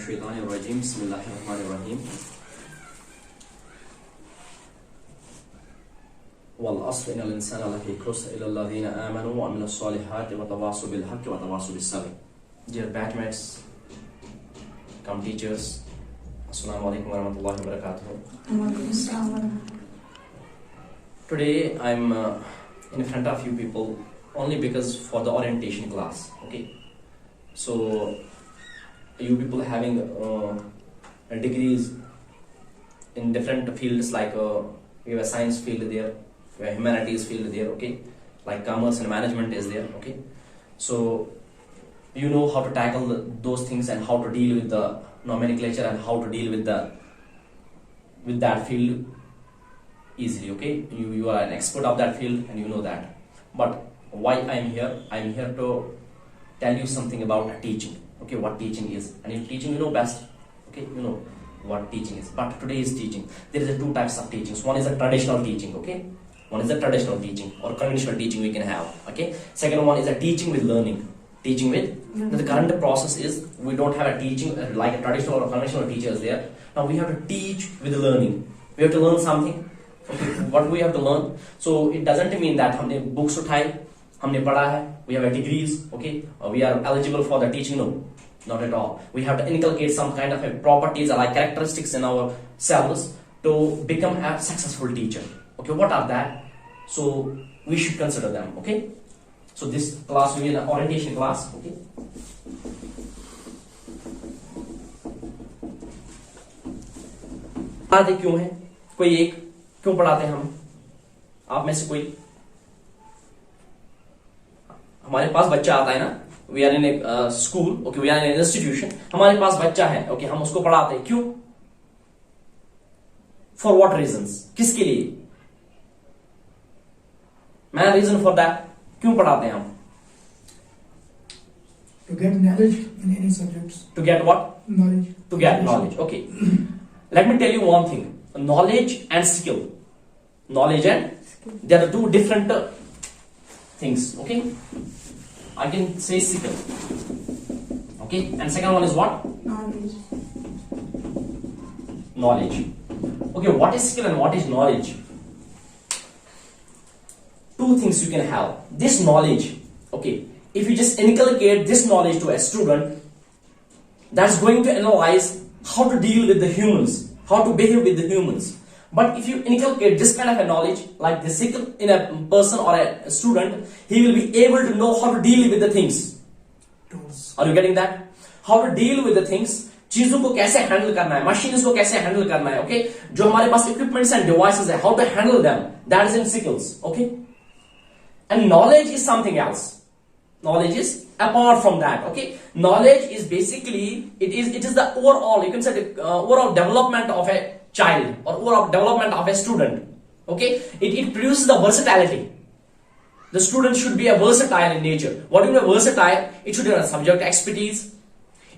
मिनश्शैतानिर्रजीम बिस्मिल्लाहिर्रहमानिर्रहीम वल अस्र इन्नल इंसाना लफी खुस्र इल्लल्लज़ीना आमनु व अमिलुस्सॉलिहाति व तवासौ बिल हक़्क़ि व तवासौ बिस्सब्र. Dear batchmates, come teachers, Assalamu alaikum wa rahmatullahi wa barakatuh. Today I'm in front of you people only because for the orientation class. Okay, so you people having degrees in different fields, like we have a science field there, we have a humanities field there, okay, like commerce and management is there, okay. So you know how to tackle those things and how to deal with the nomenclature and how to deal with that field easily, okay. You are an expert of that field and you know that. But why I'm here to tell you something about teaching, okay, what teaching is. And in teaching you know best, okay, you know what teaching is. But today is teaching. There is two types of teachings. One is a traditional teaching, okay. One is a traditional teaching or conventional teaching we can have, okay. Second one is a teaching with learning. Teaching with the current process is we don't have a teaching like a traditional or conventional teachers there. Now we have to teach with learning. We have to learn something. Okay, what we have to learn. So it doesn't mean that हमने books उठाई, हमने पढ़ा है, we have a degrees, okay, we are eligible for the teaching. No, not at all. We have to inculcate some kind of a properties or like characteristics in ourselves to become a successful teacher. Okay, what are that? So we should consider them. Okay, so this class will be an orientation class. Okay. पढ़ाते क्यों है? कोई एक क्यों पढ़ाते हैं हम? आप में से कोई? हमारे पास बच्चा आता है ना, we are in a school, okay, we are in institution, हमारे पास बच्चा है, ओके, हम उसको पढ़ाते हैं. क्यों? For what reasons? किसके लिए? मैं रीजन फॉर दैट. क्यों पढ़ाते हैं हम? To get knowledge in any subjects. To get what? Knowledge. To get knowledge. Okay. Let me tell you one thing. Knowledge and skill. Knowledge and they are the two different things. Okay. I can say skill. Okay. And second one is what? Knowledge. Knowledge. Okay. What is skill and what is knowledge? Two things you can have. This knowledge. Okay. If you just inculcate this knowledge to a student, that's going to analyze how to deal with the humans, how to behave with the humans. But if you inculcate this kind of a knowledge, like the skill in a person or a student, he will be able to know how to deal with the things. Tools. Are you getting that? How to deal with the things. चीजों को कैसे handle करना है, machines को कैसे handle करना है, okay. जो हमारे पास इक्विपमेंट्स एंड डिवाइसेस है, how to handle them. That is in skills, okay. And knowledge is something else. Knowledge is apart from that, okay. Knowledge is basically it is the overall, you can say the overall development of a child or overall development of a student, okay. It produces the versatility. The student should be a versatile in nature. What do you mean versatile? It should have a subject expertise,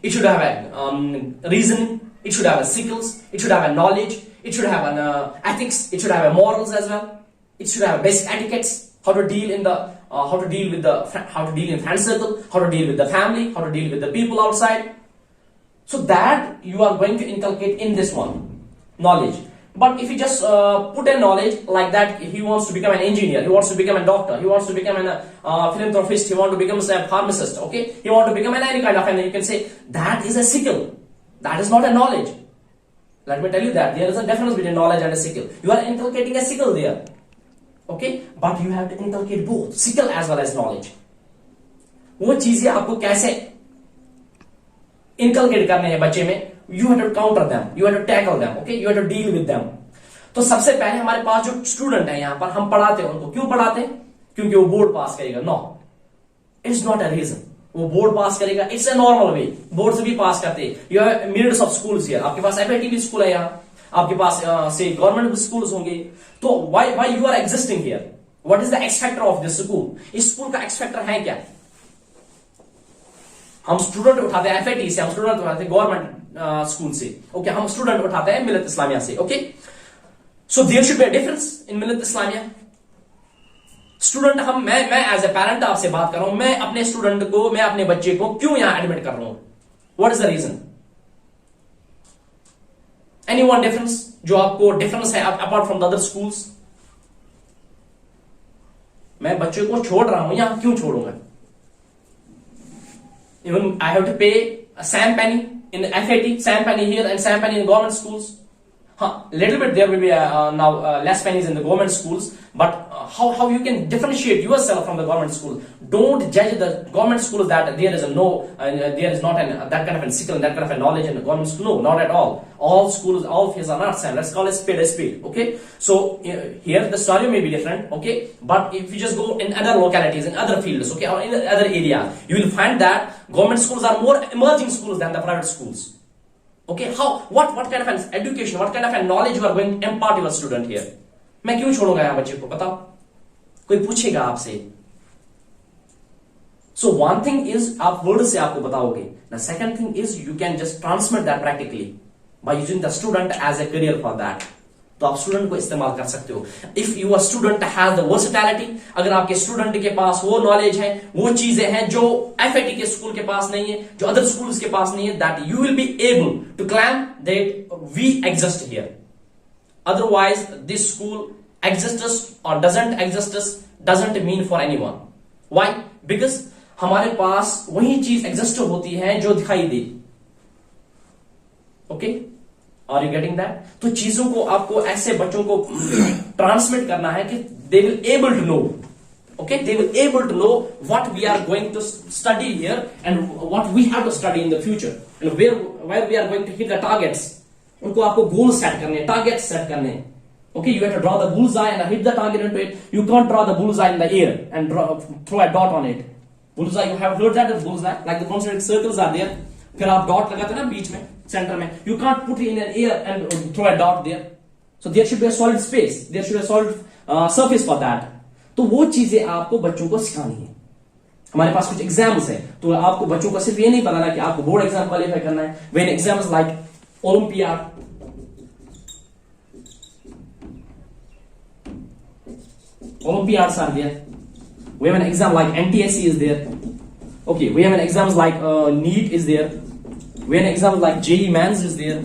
it should have a reasoning, it should have a skills, it should have a knowledge, it should have an ethics, it should have a morals as well, it should have basic etiquettes, how to deal in the how to deal in friend circle, how to deal with the family, how to deal with the people outside. So that you are going to inculcate in this one knowledge. But if you just put a knowledge like that, he wants to become an engineer, he wants to become a doctor, he wants to become a philanthropist, he wants to become a pharmacist, okay, he wants to become any kind of, and you can say that is a skill, that is not a knowledge. Let me tell you that there is a difference between knowledge and a skill. You are inculcating a skill there, okay, but you have to inculcate both skill as well as knowledge. वो चीजें आपको कैसे inculcate करने हैं बच्चे में, you have to counter them, you have to tackle them, okay, you have to deal with them. तो सबसे पहले हमारे पास जो स्टूडेंट है यहाँ पर, हम पढ़ाते हैं उनको. क्यों पढ़ाते हैं? क्योंकि वो बोर्ड पास करेगा? No, it's not a reason. वो बोर्ड पास करेगा, it's a normal way. Board से भी पास करते हैं. You have millions of schools here. आपके पास एफआईटी स्कूल है यहाँ, आपके पास से गवर्नमेंट स्कूल्स होंगे. तो why you are existing here? What is the X factor of this school? इस स्कूल का एक्स फैक्टर है क्या? हम स्टूडेंट उठाते हैं एफआईटी से, हम स्टूडेंट उठाते हैं गवर्नमेंट स्कूल से, ओके, हम स्टूडेंट उठाते हैं मिलत इस्लामिया से, okay. So there should be a difference in Millat Islamia. Student मैं एज ए पेरेंट आपसे बात कर रहा हूं, मैं अपने स्टूडेंट को, मैं अपने बच्चे को क्यों यहां एडमिट कर रहा हूं? What is the reason? Any one difference, जो आपको डिफरेंस है apart from the other schools? मैं बच्चों को छोड़ रहा हूं, यहां क्यों छोड़ूंगा? Even I have to pay same penny in FAT, Sam penny here and Sam penny in government schools. Little bit there will be now less pennies in the government schools, but how you can differentiate yourself from the government school? Don't judge the government schools that there is there is not that kind of a skill and that kind of a knowledge in the government school. No, not at all. All schools, all fields are not same. Let's call it spade a spade. Okay, so here the scenario may be different. Okay, but if you just go in other localities, in other fields, okay, or in other areas, you will find that government schools are more emerging schools than the private schools. Okay, what kind of an education, what kind of a knowledge you are going to impart your student here? मैं क्यों छोड़ूंगा यहां बच्चे को? बताओ, कोई पूछेगा आपसे? So one thing is आप वर्ड से आपको बताओगे. The second thing is you can just transmit that practically by using the student as a career for that. तो आप स्टूडेंट को इस्तेमाल कर सकते हो. If your student has the versatility, अगर आपके स्टूडेंट के पास वो नॉलेज है, वो चीजें हैं जो FAT के स्कूल के पास नहीं है, जो अदर स्कूल्स के पास नहीं है, that you will be able to claim that we exist here. Otherwise this school exists और doesn't exists doesn't mean for anyone. Why? Because हमारे पास वही चीज एग्जिस्ट होती है जो दिखाई दे. Okay, are you getting that? तो चीजों को आपको ऐसे बच्चों को ट्रांसमिट करना है कि they will able to know. Okay, they will able to know what we are going to study here and what we have to study in the future and where we are going to hit the targets. उनको आपको goal set करने, target set करने. Okay, you have to draw the bullseye and hit the target into it. You can't draw the bullseye in the air and throw a dot on it. Bullseye, you have heard that the bullseye, like the concentric circles are there. फिर आप dot लगाते हैं ना बीच में, centre में. You can't put it in an air and throw a dot there. So there should be a solid space. There should be a solid surface for that. तो वो चीजें आपको बच्चों को सिखानी है. हमारे पास कुछ एग्जाम्स है, तो आपको बच्चों को सिर्फ ये नहीं बताना कि आपको बोर्ड एग्जाम क्वालिफाई करना है. When exams like olympiad, Olympiads are there. We have an exam like NTSC is there. Okay, we have an exams like NEET is there. We have an exam like JEE Mains is there.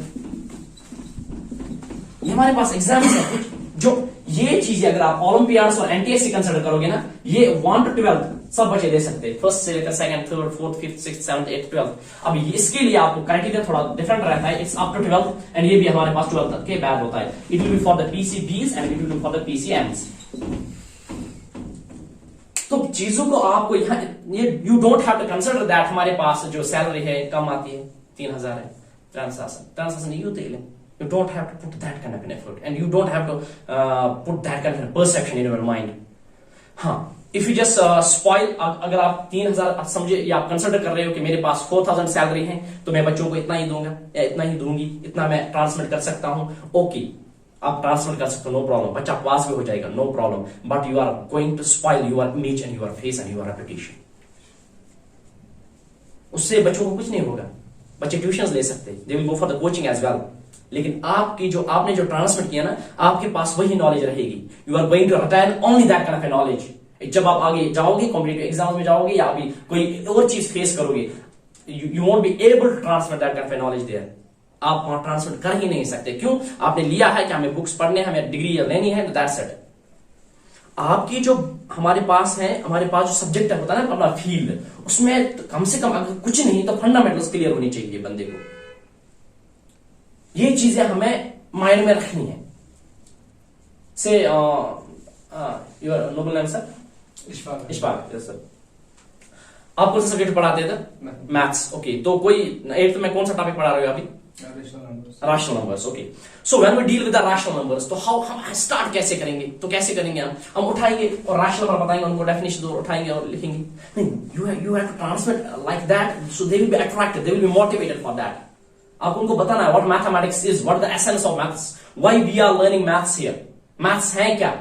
ये हमारे पास exams है कुछ जो ये चीजें अगर आप Olympiads और एनटीएससी कंसिडर करोगे ना, ये 1 to 12 सब बच्चे दे सकते हैं. फर्स्ट से लेकर second, third, fourth, fifth, sixth, seventh, eighth, 12. अब इसके लिए आपको क्राइटेरिया थोड़ा डिफरेंट रहता है. इट्स अप टू 12 एंड ये भी हमारे पास 12 तक के बैड होता है. It will be for the PCBs and it will be for the PCMs. तो चीजों को आपको यहाँ you don't have to consider that हमारे पास जो सैलरी है कम आती है, 3000 है, ट्रांसलेशन यू दे लें. You don't have to put that kind of an effort and you don't have to put that kind of a perception in your mind. हाँ, if you just spoil, अगर आप 3000 समझे या आप consider कर रहे हो कि मेरे पास 4000 सैलरी है तो मैं बच्चों को इतना ही दूंगा या इतना ही दूंगी, इतना मैं ट्रांसमिट कर सकता हूं. ओके, आप ट्रांसफर कर सकते हो, नो प्रॉब्लम. बच्चा पास भी हो जाएगा, no problem. But you are going to spoil your image and your face and your reputation. उससे बच्चों को कुछ नहीं होगा. बच्चे ट्यूशन ले सकते, they will go for the coaching as well. लेकिन आपने जो ट्रांसफर किया ना, आपके पास वही नॉलेज रहेगी. You are going to retain only that kind of a knowledge. जब आप आगे जाओगे, कॉम्पिटिटिव एग्जाम में जाओगे या अभी कोई और चीज फेस करोगे, you won't be able to transfer that kind of a knowledge there. आप वहां ट्रांसफर कर ही नहीं सकते. क्यों? आपने लिया है कि हमें बुक्स पढ़ने, हमें डिग्री लेनी है, तो दैट्स इट. आपकी जो हमारे पास जो सब्जेक्ट होता है ना, अपना फील्ड, उसमें कम से कम अगर कुछ नहीं तो फंडामेंटल्स क्लियर होनी चाहिए बंदे को. ये चीजें हमें माइंड में रखनी है. Say your noble name sir? Ishfaq. Yes sir. आप कौन सा सब्जेक्ट पढ़ाते थे? मैथ्स. ओके, तो कोई 8th में कौन सा टॉपिक पढ़ा रहे हो अभी? Rational numbers. Okay, so when we deal with the rational numbers, तो हम स्टार्ट कैसे करेंगे? तो कैसे करेंगे? हम उठाएंगे और रैशनल नंबर बताएंगे, उनको डेफिनेशन दो, उठाएंगे और लिखेंगे. नहीं, you have to transmit like that, so they will be attracted, they will be motivated for that. आप उनको बताना है what mathematics is, what the essence of maths, why we are learning maths here. Maths है क्या?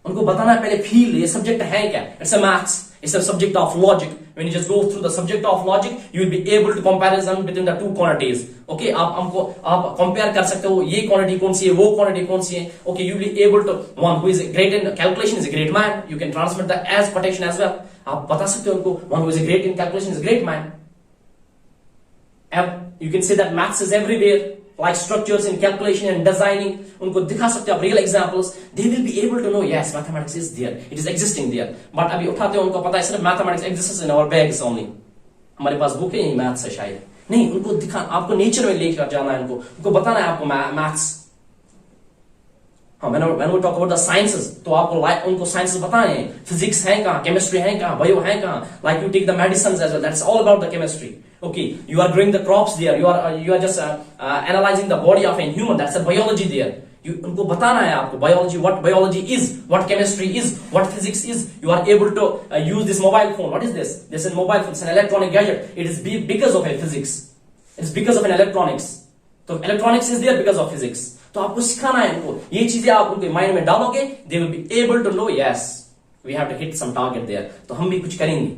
उनको बताना है पहले फील्ड, ये सब्जेक्ट है क्या. It's a maths, it's a subject of logic. When you just go through the subject of logic, you will be able to comparison between the two quantities. Okay, आप compare कर सकते हो, ये quantity कौन सी है, वो quantity कौन सी है. Okay, you will be able to, one who is great in calculation is a great man. You can transmit the as quotation as well. आप बता सकते हो उनको, one who is great in calculation is a great man. You can say that maths is everywhere, like structures in calculation and designing. उनको दिखा सकते हो आप real examples. They will be able to know yes, mathematics is there, it is existing there. But अभी उठाते हो उनको पता है सिर्फ mathematics exists in our bags only. हमारे पास बुक है मैथ्स है शायद नहीं. उनको दिखा, आपको नेचर में लेकर जाना है, उनको बताना है आपको maths. when we talk about the sciences, तो आपको उनको sciences बताने हैं. Physics है कहाँ, chemistry है कहाँ, bio है कहाँ. Like you take the medicines as well, that's all about the chemistry. Okay, you are growing the crops there, you are just analyzing the body of a human, that's a biology there. उनको बताना है आपको biology, what biology is, what chemistry is, what physics is. You are able to use this mobile phone. What is this? This is mobile phone, it's an electronic gadget. It is because of a physics. It's because of an electronics. तो electronics is there because of physics. तो आपको सिखाना है इनको ये चीजें. आप उनके माइंड में डालोगे, they will be able to know yes, we have to hit some target there. तो हम भी कुछ करेंगे.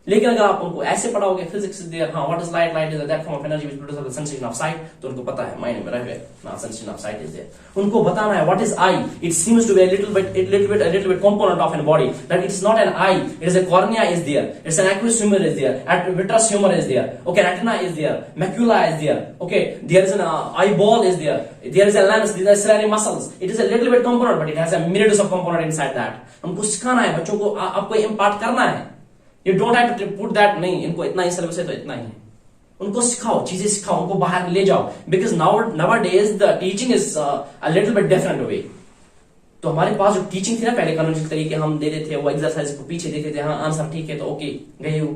लेकिन अगर आप उनको ऐसे पढ़ाओगे फिजिक्स इज देयर, हाँ what is light, light is that form of energy which produces the sensation of sight. तो उनको पता है माइंड में रहे ना sensation of sight is there. उनको बताना है what is eye. It seems to be a little bit component of an body, that it is not an eye, it is a cornea is there, it's an aqueous humor is there, vitreous humor is there, okay, retina is there, macula is there, okay, there is an eyeball is there, there is a lens, there are ciliary muscles. It is a little bit component but it has a myriad of component inside that. हमको सिखाना है बच्चों को, आपको impart करना है. You don't have to put that, नहीं इनको इतना ही सिलेबस है तो इतना ही है. उनको सिखाओ, चीजें सिखाओ, उनको बाहर ले जाओ. Because nowadays the teaching is a little bit different way. तो हमारे पास जो टीचिंग थी ना पहले कानूनी तरीके हम दे देते थे, वो एक्सरसाइज को पीछे देते थे, हाँ आंसर ठीक है तो ओके गए हो.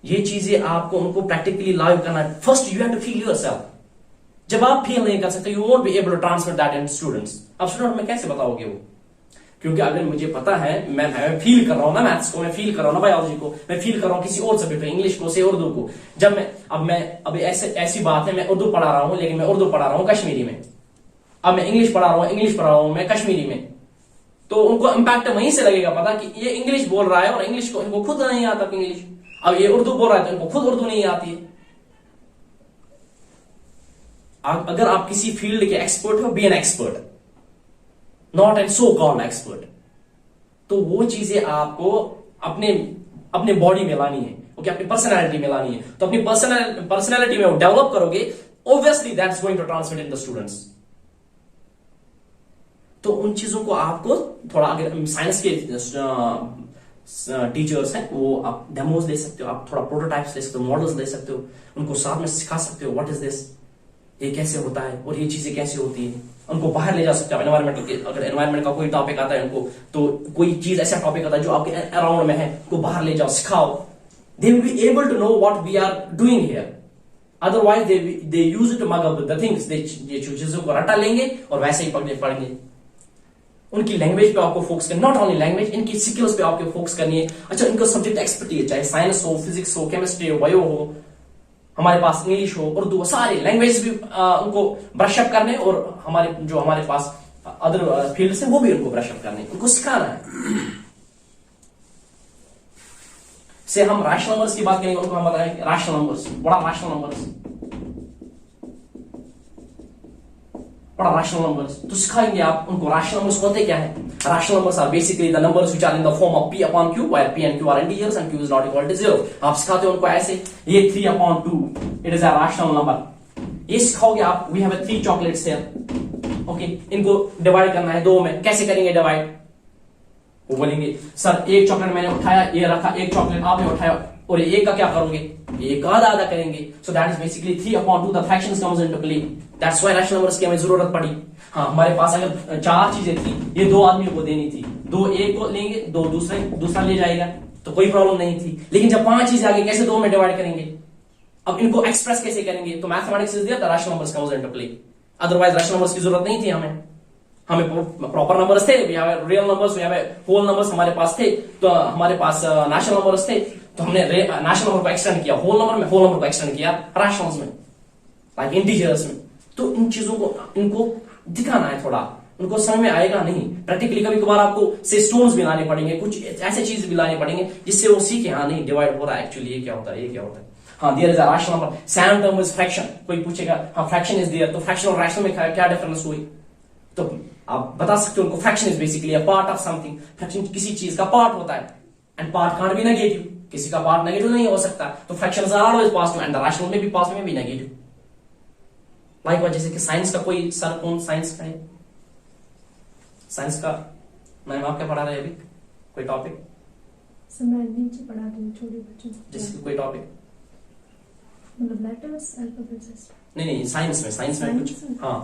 ये चीजें आपको उनको प्रैक्टिकली लाइव करना है. First you have to feel yourself. जब आप फील नहीं कर सकते, you won't be able to transfer that in students. अब स्टूडेंट में कैसे बताओगे वो? क्योंकि अगर मुझे पता है मैं फील कर रहा हूं ना मैथ्स को, मैं फील कर रहा हूं ना बायोलॉजी को, मैं फील कर रहा हूं किसी और सब्जेक्ट में, इंग्लिश को से उर्दू को. जब मैं अब ऐसी बात है, मैं उर्दू पढ़ा रहा हूं लेकिन मैं उर्दू पढ़ा रहा हूं कश्मीरी में. अब मैं इंग्लिश पढ़ा रहा हूं मैं कश्मीरी में. तो उनको इंपैक्ट वहीं से लगेगा पता कि ये इंग्लिश बोल रहा है और इंग्लिश को इनको खुद नहीं आता इंग्लिश. अब ये उर्दू बोल रहा है तो इनको खुद उर्दू नहीं आती है. अगर आप किसी फील्ड के एक्सपर्ट हो, be an expert, not an so called expert. तो वो चीजें आपको अपने बॉडी में लानी है, ओके, अपनी पर्सनैलिटी में लानी है. तो अपनी पर्सनैलिटी में वो डेवलप करोगे, obviously that's going to transmit in the students. तो उन चीजों को आपको थोड़ा, अगर साइंस के टीचर्स हैं वो आप डेमोज दे सकते हो, आप थोड़ा प्रोटोटाइप्स दे सकते हो, मॉडल्स दे सकते हो, उनको साथ में सिखा सकते हो व्हाट इज दिस, ये कैसे होता है और ये चीजें कैसे होती है. उनको बाहर ले जा सकते हो. एनवायरमेंट के, अगर एनवायरमेंट का कोई टॉपिक आता है उनको, तो कोई चीज ऐसा टॉपिक आता है जो आपके अराउंड में है, उनको बाहर ले जाओ, सिखाओ. They will be able to know what we are doing here. Otherwise they use to mug up the things. ये चीजों को रटा लेंगे और वैसे ही पढ़ेंगे. उनकी लैंग्वेज पे आपको फोकस करना, नॉट ओनली लैंग्वेज, इनकी स्किल्स पे आपको फोकस करनी है. अच्छा, इनको सब्जेक्ट एक्सपर्टीज, चाहे साइंस हो, फिजिक्स हो, केमिस्ट्री हो, बायो हो, हमारे पास इंग्लिश हो, उर्दू, सारे लैंग्वेज भी उनको ब्रश अप करने, और हमारे पास अदर फील्ड है वो भी उनको ब्रश अप करने, उनको सिखाना है. से हम रैशनल नंबर्स की बात करेंगे, उनको हम बताएंगे रैशनल नंबर्स, बड़ा रैशनल नंबर्स, बड़ा रैशनल नंबर्स. तो सिखाएंगे आप उनको रैशनल नंबर्स होते क्या है. Rational numbers are basically the numbers which are in the form of p upon q, where p and q are integers and q is not equal to 0. आप सिखाते हो उनको ऐसे, ये 3 upon 2 it is a rational number. ये सिखाओगे आप. We have 3 chocolates here, okay, इनको डिवाइड करना है 2 में. कैसे करेंगे डिवाइड? वो बोलेंगे सर एक चॉकलेट मैंने उठाया, ये रखा, एक चॉकलेट आपने उठाया, और एक का क्या करोगे? एक आधा आधा करेंगे. So that is basically 3 upon 2 the fractions comes into play. That's why rational numbers की हमें जरूरत पड़ी. हाँ, हमारे पास अगर 4 चीजें थी, ये 2 आदमियों को देनी थी, 2 एक को लेंगे, 2 दूसरा ले जाएगा, तो कोई प्रॉब्लम नहीं थी. लेकिन जब 5 चीजें आ गई, कैसे 2 में डिवाइड करेंगे? अब इनको एक्सप्रेस कैसे करेंगे? तो mathematics is there, the rational numbers comes into play. Otherwise rational numbers की जरूरत नहीं थी हमें प्रॉपर नंबर्स थे, रियल नंबर्स, होल नंबर्स हमारे पास थे, तो हमारे पास नेचुरल नंबर्स थे, तो हमने नेचुरल नंबर को एक्सटेंड किया होल नंबर को एक्सटेंड किया रैशनल्स में, लाइक इंटीजर्स में. तो इन चीजों को इनको दिखाना है थोड़ा, उनको समझ में आएगा नहीं. प्रैक्टिकली कभी कभार आपको से स्टोन्स भी लाने पड़ेंगे, कुछ ऐसे चीज भी लाने पड़ेंगे जिससे वो सीखे, हाँ नहीं डिवाइड हो रहा है एक्चुअली, ये क्या होता है, ये क्या होता है. हाँ, there is a rational number. Same term is fraction. कोई पूछेगा हाँ फ्रैक्शन इज देयर, तो फ्रैक्शन और रैशनल में क्या डिफरेंस हुई? तो आप बता सकते हो उनको fraction is basically a part of something. Fraction किसी चीज का पार्ट होता है, and part can't be negative. किसी का पार्ट नेगेटिव नहीं हो सकता, तो fractions are always positive and the rational में भी पॉजिटिव में भी नेगेटिव। लाइक जैसे कि साइंस का कोई सर कौन साइंस का है, साइंस का मैम आप क्या पढ़ा रहे हैं अभी, कोई टॉपिक पढ़ा रही हूँ छोटे बच्चों को, जैसे कि कोई टॉपिक मतलब लेटर्स अल्फाबेट सिस्टम, नहीं साइंस में कुछ, हाँ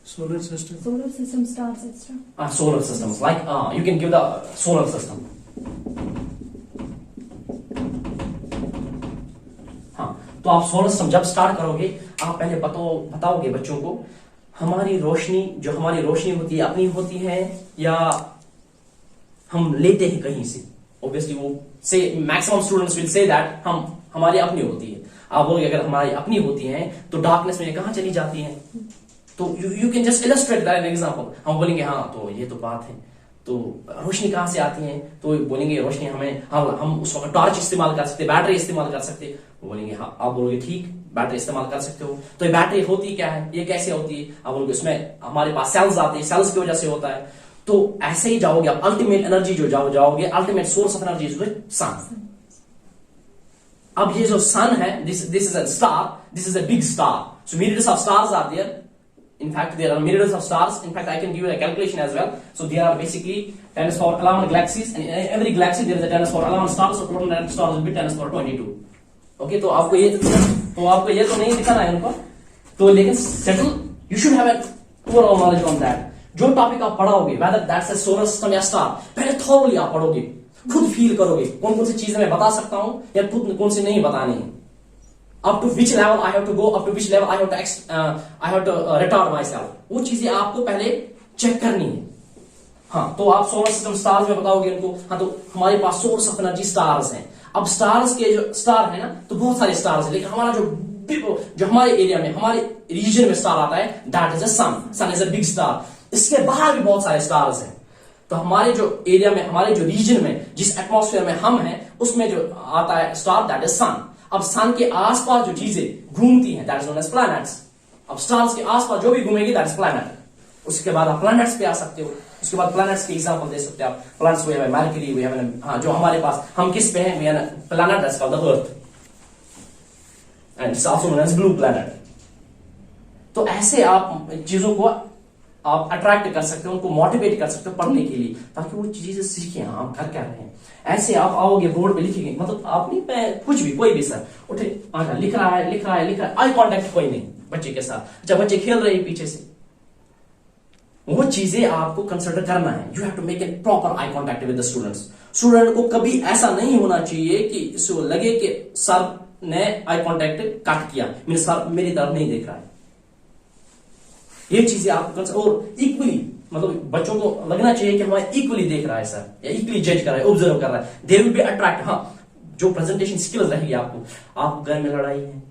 Solar system. Solar system, star system, solar systems, like you can give the solar system. हाँ, तो आप सोलर सिस्टम जब स्टार्ट करोगे, आप पहले बताओगे बच्चों को हमारी रोशनी होती है अपनी होती है या हम लेते हैं कहीं से। ऑब्वियसली वो से maximum students will say that हमारी अपनी होती है। आप बोलोगे अगर हमारी अपनी होती है तो डार्कनेस में कहां चली जाती है, तो you can just illustrate that example. हम बोलेंगे हाँ तो ये तो बात है, तो रोशनी कहां से आती है, तो बोलेंगे रोशनी हम उस वक्त टॉर्च इस्तेमाल कर सकते, बैटरी इस्तेमाल कर सकते। वो बोलेंगे हाँ, आप बोलोगे ठीक बैटरी इस्तेमाल कर सकते हो, तो ये बैटरी होती क्या है, ये कैसे होती है, आप बोलोगे उसमें हमारे पास सेल्स आते हैं, सेल्स की वजह से होता है। तो ऐसे ही जाओगे आप अल्टीमेट एनर्जी जो जाओगे, ultimate source of energy is sun. अब ये जो सन है, this is a star, this is a big star, so myriads of stars are there. In fact, there are myriads of stars. In fact, I can give you a calculation as well. So there are basically 10 to the power 11 galaxies, and in every galaxy there is a 10 to the power 11 stars. So total number of stars will be 10 to the power 22. Okay, तो आपको ये तो नहीं दिखाना है उनको, तो लेकिन settle, you should have an overall knowledge on that. जो टॉपिक आप पढ़ाओगे, whether that's a solar system या star, पहले thoroughly आप पढ़ोगे, खुद फील करोगे कौन कौन सी चीजें मैं बता सकता हूं या खुद कौन सी नहीं बतानी है। Up to which level I have to go, up to which level I have to retard myself, वो चीजें आपको पहले चेक करनी है। हाँ, तो आप सोलर सिस्टम स्टार्स में बताओगे उनको, हाँ तो हमारे पास सोर्स ऑफ एनर्जी स्टार्स हैं। अब स्टार्स के जो स्टार है ना, तो बहुत सारे स्टार्स हैं, लेकिन हमारा जो हमारे एरिया में, हमारे रीजन में स्टार आता है, that is a sun is a big star. इसके बाहर भी बहुत सारे स्टार्स हैं। तो हमारे जो एरिया में, हमारे जो रीजन में, जिस एटमॉस्फेयर में हम हैं, उसमें जो आता है स्टार, दैट इज सन। अब सन के आसपास जो चीजें घूमती हैं, that is known as planets. अब स्टार्स के आसपास जो भी घूमेगी, दैट इज प्लैनेट। उसके बाद आप प्लैनेट्स पे आ सकते हो, उसके बाद प्लैनेट्स के एग्जांपल दे सकते हो आप। Planets we have Mercury, we have, हाँ जो हमारे पास, हम किस पे हैं, we have planet that's called the Earth and it's also known as blue planet. तो ऐसे आप चीजों को आप अट्रैक्ट कर सकते हो, उनको मोटिवेट कर सकते हो पढ़ने के लिए, ताकि वो चीजें सीखें आप कर क्या रहे हैं। ऐसे आप आओगे बोर्ड पे लिखेंगे, मतलब आप नहीं, कुछ भी कोई भी सर उठे आजा लिख रहा है, आई कांटेक्ट कोई नहीं बच्चे के साथ, जब बच्चे खेल रहे हैं पीछे से, वो चीजें आपको कंसिडर करना है। You have to make a proper eye contact with the students. Student को कभी ऐसा नहीं होना चाहिए कि इसको लगे कि सर ने आई कांटेक्ट कट किया, मेरे सर मेरी तरफ नहीं देख रहा है। ये चीजें आप और इक्वली, मतलब बच्चों को लगना चाहिए कि हमारे इक्वली देख रहा है सर, या इक्वली जज कर रहा है, ऑब्जर्व कर रहा है। दे विल बी अट्रैक्ट। हाँ, जो प्रेजेंटेशन स्किल्स रहेगी आपको, आप घर में लड़ाई है,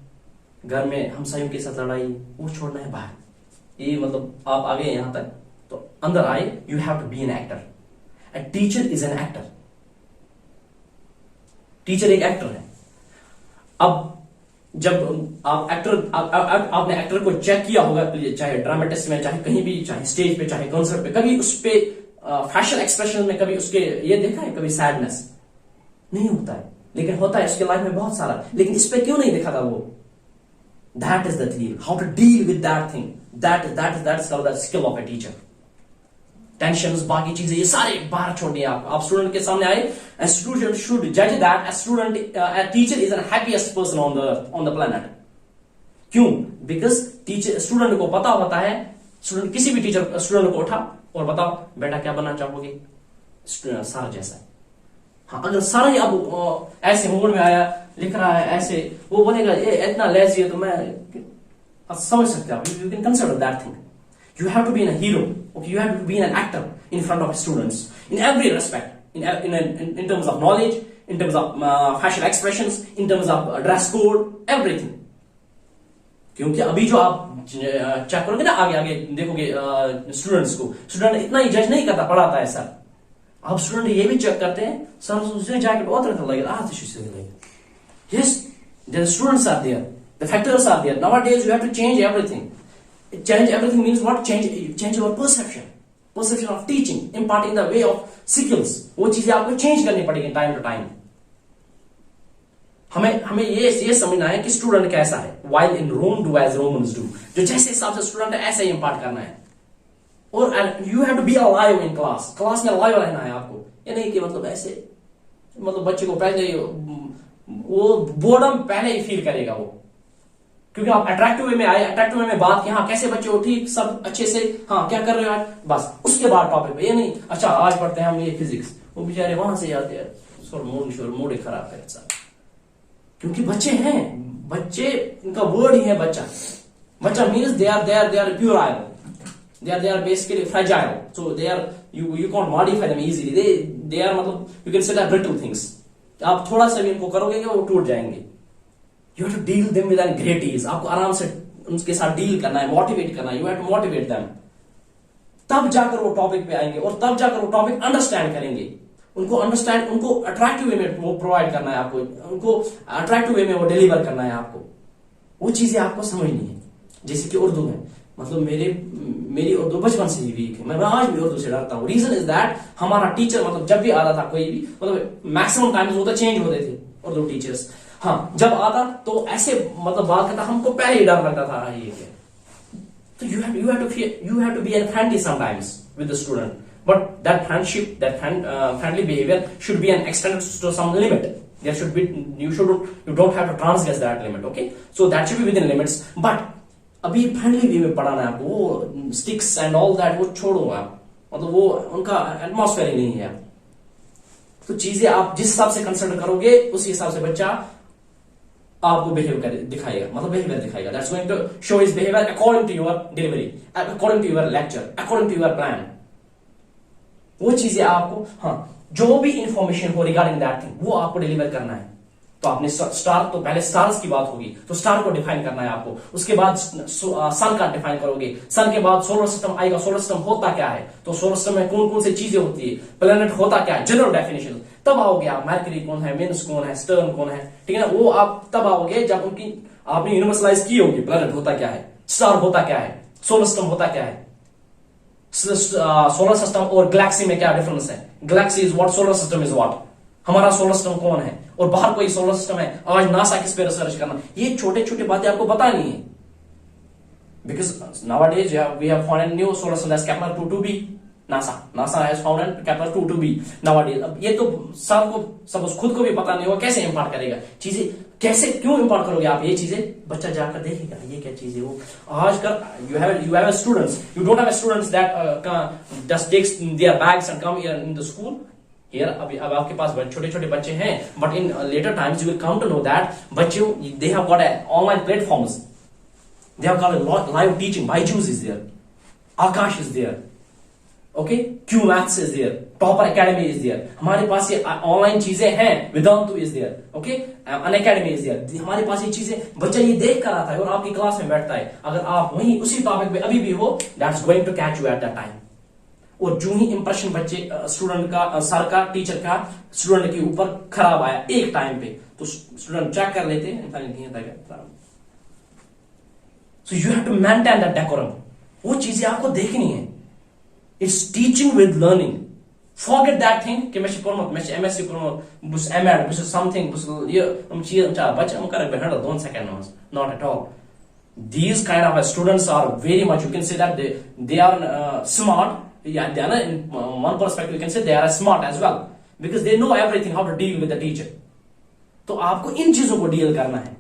घर में हमसायों के साथ लड़ाई, वो छोड़ना है बाहर। ये मतलब आप आ गए यहां तक, तो अंदर आए, you have to be an actor. A teacher is an actor. Teacher एक एक्टर है। अब जब आप आपने एक्टर को चेक किया होगा, चाहे ड्रामेटिस्ट में, चाहे कहीं भी, चाहे स्टेज पे, चाहे कॉन्सर्ट पे, कभी उस पे फैशियल एक्सप्रेशन में कभी उसके ये देखा है, कभी सैडनेस नहीं होता है, लेकिन होता है उसके लाइफ में बहुत सारा। लेकिन इस पे क्यों नहीं दिखाता वो? That is the thing, how to deal with that thing, that is the skill of a teacher. Tensions, बाकी चीजें, ये सारे बाहर छोड़नी है आपको। आप स्टूडेंट के सामने आए, a student should judge that a teacher is the happiest person on the planet. क्यों? Because स्टूडेंट को पता होता है, स्टूडेंट किसी भी टीचर स्टूडेंट को उठा और बताओ बेटा क्या बनना चाहोगे, सर जैसा। हाँ, अगर सर ही अब ऐसे मूड में आया, लिख रहा है ऐसे, वो बोलेगा ये इतना लेजी है, तो मैं समझ सकते आप, you can consider that thing. You have to be a hero. Okay, you have to be an actor in front of students in every respect. In terms of knowledge, in terms of facial expressions, in terms of dress code, everything. क्योंकि अभी जो आप check करोगे ना, आगे देखोगे students को, student इतना ही जज नहीं करता, पढ़ाता है सर। अब स्टूडेंट ये भी चेक करते हैं, सर उसने जैकेट बहुत तरह लगे, yes, the students are there, the factors are there. Nowadays you have to change everything. Change everything means what? Change your perception of teaching, imparting the way of skills. वो चीजें आपको change करनी पड़ेगी time to time. हमें हमें ये समझना है कि स्टूडेंट कैसा है. while in Rome do as Romans do. जो जैसे हिसाब से स्टूडेंट है ऐसे ही इम्पार्ट करना है. और you have to be alive in class. Class में अलाइव रहना है आपको. ये नहीं कि मतलब ऐसे मतलब बच्चे को पहले वो बोर्डम पहले ही फील करेगा वो, क्योंकि आप अट्रैक्टिव वे में आए, अट्रैक्टिव वे में बात कि हाँ कैसे बच्चे हो, ठीक सब अच्छे से, हाँ क्या कर रहे हो आज, बस उसके बाद टॉपिक पे. ये नहीं अच्छा आज पढ़ते हैं हम ये फिजिक्स, वो बेचारे वहां से आते हैं मूड ही खराब है साहब. क्योंकि बच्चे हैं, बच्चे इनका वर्ड ही है बच्चा. बच्चा means they are puerile, they are basically fragile, so they are you can't modify them easily. They are मतलब you can say that brittle things. आप थोड़ा सा भी इनको करोगे वो टूट जाएंगे. You have to deal them with great ease. आपको आराम से उनके साथ डील करना है, मोटिवेट करना है. You have to motivate them. तब जाकर वो टॉपिक पे आएंगे और तब जाकर वो टॉपिक अंडरस्टैंड करेंगे. उनको अट्रैक्टिव वे में वो प्रोवाइड करना है आपको, उनको अट्रैक्टिव वे में वो डिलीवर करना है आपको. वो चीजें आपको समझनी है. जैसे कि उर्दू में मतलब मेरी उर्दू बचपन से ही वीक है. मैं आज भी उर्दू से डरता हूँ. रीजन इज दैट हमारा टीचर मतलब जब भी आता था कोई भी मतलब मैक्सिमम टाइम्स वो तो चेंज होते थे उर्दू टीचर्स. हाँ जब आता तो ऐसे मतलब बात करता, हमको पहले ही डर लगता था ये क्या. तो you have to be friendly sometimes with the student, but that friendship, that friendly behavior should be an extended to some limit. There should be you don't have to transgress that limit. Okay, so that should be within limits. But अभी friendly way में पढ़ाना है आपको. वो sticks and all that वो छोड़ो आप, मतलब वो उनका एटमॉस्फेयर ही नहीं है. तो चीजें आप जिस हिसाब से कंसिडर करोगे उसी हिसाब से बच्चा आपको दिखाएगा, मतलब बिहेवियर दिखाएगा. That's going to show his behaviour according to your delivery, according to your lecture, according to your plan. वो चीजें आपको हाँ जो भी इंफॉर्मेशन हो रिगार्डिंग दैट थिंग वो आपको डिलीवर करना है. तो आपने स्टार, तो पहले स्टार्स की बात होगी तो स्टार को डिफाइन करना है आपको. उसके बाद सन का डिफाइन करोगे. सन के बाद सोलर सिस्टम आएगा. सोलर सिस्टम होता क्या है, तो सोलर सिस्टम में कौन कौन सी चीजें होती है, प्लेनेट होता क्या है, जनरल डेफिनेशन. तब आओगे आप मरकरी कौन है, वेनस कौन है, स्टर्न कौन है, ठीक है ना. वो आप तब आओगे जब उनकी आपने यूनिवर्सलाइज की होगी. प्लेनेट होता क्या है, स्टार होता क्या है, सोलर सिस्टम होता क्या है. सोलर सिस्टम और गैलेक्सी में क्या डिफरेंस है. Galaxy is what, solar system is what. हमारा सोलर सिस्टम कौन है और बाहर कोई सोलर सिस्टम है. आज नासा किस पे रिसर्च करना, ये छोटे छोटे बातें आपको पता नहीं है. Because nowadays we have found a new solar system that's Kepler 22b. NASA has found a Kepler 22b nowadays. अब ये तो सब खुद को भी पता नहीं होगा कैसे इम्पार्ट करेगा चीजें, कैसे क्यों इम्पार्ट करोगे आप ये चीजें. बच्चा जाकर देखेगा ये क्या चीज है. वो आजकल you have students, you don't have students that just takes their bags and come here in the school. Here अब आपके पास छोटे छोटे बच्चे हैं, but in later times you will come to know that बच्चे they have got online platforms. They have got live teaching. Byju's is there, Aakash is there, okay, Q maths is there, topper academy is there. हमारे पास ये online चीजें हैं. Vedantu is there, okay, Unacademy is there. हमारे पास ये चीजें बच्चा ये देख कर आता है और आपकी क्लास में बैठता है. अगर आप वहीं उसी टॉपिक पे अभी भी हो, that's going to catch you at that time. और जो ही इंप्रेशन बच्चे स्टूडेंट का, सर का, टीचर का स्टूडेंट के ऊपर खराब आया एक टाइम पे, तो स्टूडेंट चेक कर लेते हैं. So you have to maintain that decorum. वो चीजें आपको देखनी है. It's teaching with learning. Forget that thing कि मैं पढ़ूं, मैं एमएससी पढ़ूं, बुस एमएड, बुस समथिंग, बुस ये हम चीज चाह बच्चा हम कर बेहतर 2 सेकंड में, not at all. These kind of students are very much, you can say that they are smart. Yeah, they are, in one perspective you can say they are smart as well because they know everything how to deal with the teacher. तो आपको इन चीजों को deal करना है.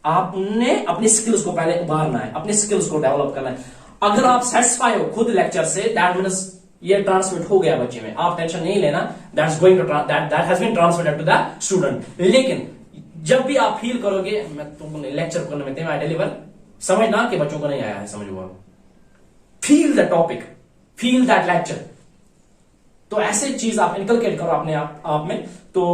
आपने अपने skills को पहले उभारना है, अपने स्किल्स को डेवलप करना है. अगर आप सेटिस्फाई हो खुद लेक्चर से, दैट मीन्स ये ट्रांसमिट हो गया बच्चे में. आप टेंशन नहीं लेना, that's going to that has been transmitted to the student. लेकिन जब भी आप फील करोगे मैं तुमने लेक्चर करने में आई डिलीवर, समझना कि बच्चों को नहीं आया है समझ हुआ. Feel the topic, feel that lecture. तो ऐसे चीज आप इनकलकेट करो अपने आप में. तो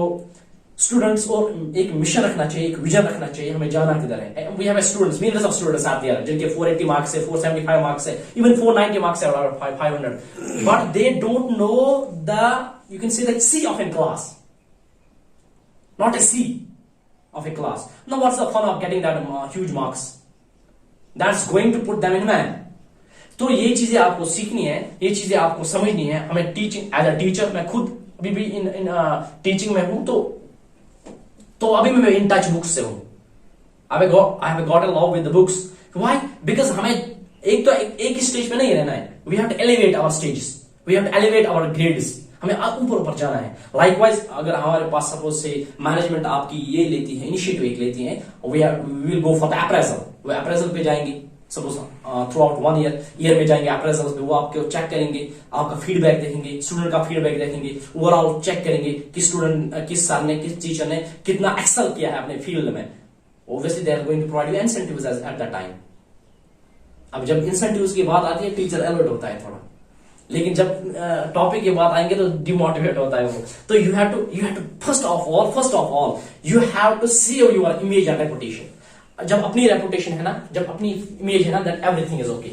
स्टूडेंट्स और एक मिशन रखना चाहिए, एक विजन रखना चाहिए, हमें जाना किधर है. We have students, millions of students are there जिनके 480 मार्क्स है, 475 मार्क्स है, इवन 490 मार्क्स है और 500, but they don't know the, you can say the sea of in class, not a sea of a class. Now what's the fun of getting that huge marks? That's going to put them in man. तो ये चीजें आपको सीखनी है, ये चीजें आपको समझनी है. हमें टीचिंग एज अ टीचर, मैं खुद अभी भी इन टीचिंग में हूं, तो तो अभी मैं इन टच बुक्स से हूं. I have got a love with the books. Why? Because हमें एक ही स्टेज पे नहीं रहना है. We have to elevate our stages, we have to elevate our grades. हमें ऊपर जाना है. लाइकवाइज अगर हमारे पास सपोज से मैनेजमेंट आपकी ये लेती है, इनिशिएटिव एक लेती है, we will go for the appraisal. वो अप्रेजल पे जाएंगे सपोज थ्रू आउट 1 ईयर में जाएंगे अप्रेजल पे. वो आपको चेक करेंगे, आपका फीडबैक देखेंगे, स्टूडेंट का फीडबैक देखेंगे, ओवरऑल चेक करेंगे कि स्टूडेंट, किस सर ने, किस टीचर ने कितना एक्सेल किया है अपने फील्ड में. Obviously they are going to provide you incentives at that time. अब जब इंसेंटिव्स की बात आती है टीचर अलर्ट होता है थोड़ा, लेकिन जब टॉपिक की बात आएंगे तो डिमोटिवेट होता है वो. तो you have to first of all you have to save your image and reputation. जब अपनी रेपुटेशन है ना, जब अपनी इमेज है ना, that everything is okay.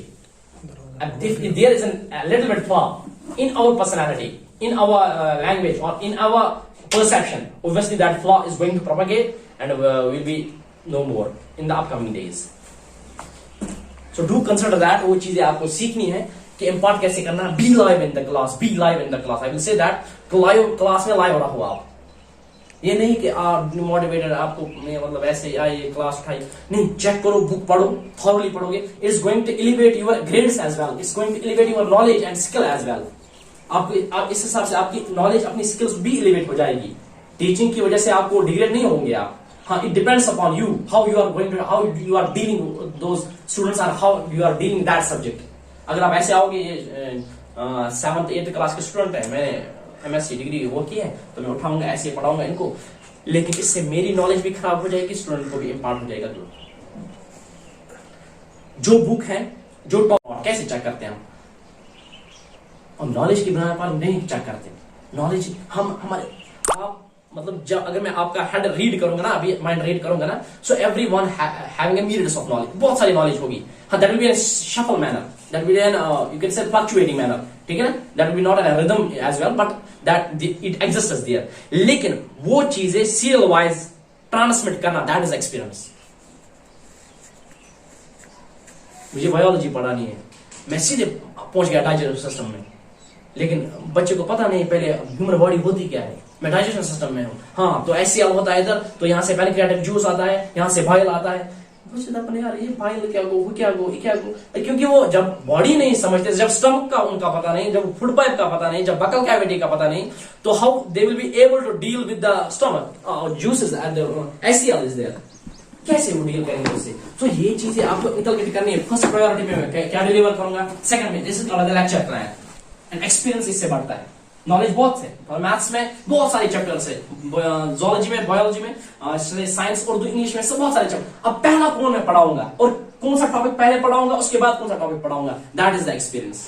if there is a little bit flaw in our personality, in our language or in our perception, obviously that flaw is going to propagate and will be no more in the upcoming days. So do consider that. वो चीजें आपको सीखनी है कि impart कैसे करना है. Be live in the class, be live in the class. I will say that live class में लाइव रहो आप. ये नहीं कि आप मोटिवेटेड, आपको मतलब ऐसे आइए क्लास उठाई, नहीं. चेक करो, बुक पढ़ो, थॉरली पढ़ोगे. It is going to elevate your grades as well, it's going to elevate your knowledge and skill as well. आपको आप इस हिसाब से आपकी नॉलेज, अपनी स्किल्स भी एलिवेट हो जाएगी. टीचिंग की वजह से आपको डिग्रेड नहीं होंगे आप. हाँ, it depends upon you how you are going to, how you are dealing those students are, how you are dealing that subject. अगर आप ऐसे आओगे, 7th 8th क्लास के स्टूडेंट है, मैंने MSc डिग्री वो की है, तो मैं उठाऊंगा, ऐसे पढ़ाऊंगा इनको, लेकिन इससे मेरी नॉलेज भी खराब हो जाएगी, स्टूडेंट को भी इम्पार्ट हो जाएगा. जो बुक है, जो टॉपिक, कैसे चेक करते हैं हम? और नॉलेज की बुनियाद पर नहीं चेक करते. नॉलेज हम हमारे आप मतलब जब अगर मैं आपका हेड रीड करूंगा ना, अभी माइंड रीड करूंगा ना, so everyone having a myriads of knowledge, बहुत सारी नॉलेज होगी. हाँ, that will be in shuffle manner, that will be in you can say fluctuating manner. ठीक है ना? That will be not in rhythm as well, but that it exists there. लेकिन वो चीजें सीरियल वाइज ट्रांसमिट करना, that is experience. मुझे biology पढ़ानी है, मैं सीधे पहुंच गया डाइजेस्टिव सिस्टम में, लेकिन बच्चे को पता नहीं पहले ह्यूमन बॉडी होती क्या है. मैं डाइजेशन सिस्टम में हूं, हाँ, तो HCl होता है इधर, तो यहाँ से पैनक्रियाटिक जूस आता है, यहाँ से बाइल आता है. अपने यार ये बाइल क्या गो, वो क्या गो, ये क्या गो, क्योंकि वो जब बॉडी नहीं समझते, जब स्टमक का उनका पता नहीं, जब फूड पाइप का पता नहीं, जब बकल कैविटी का पता नहीं, तो how they will be able to deal with the stomach juices and HCl is there. कैसे वो डील करेंगे उससे? तो ये चीजें आपको इंकलकेट करनी है. फर्स्ट प्रायोरिटी में क्या डिलीवर करूंगा, सेकंड में this is called the lecture plan. And experience इससे बढ़ता है. नॉलेज बहुत है, और मैथ्स में बहुत सारे चैप्टर्स है, जोलॉजी में, बायोलॉजी में, साइंस, उर्दू, इंग्लिश में सब बहुत सारे चैप्टर. अब पहला कौन मैं पढ़ाऊंगा और कौन सा टॉपिक पहले पढ़ाऊंगा, उसके बाद कौन सा टॉपिक पढ़ाऊंगा, दैट इज द एक्सपीरियंस.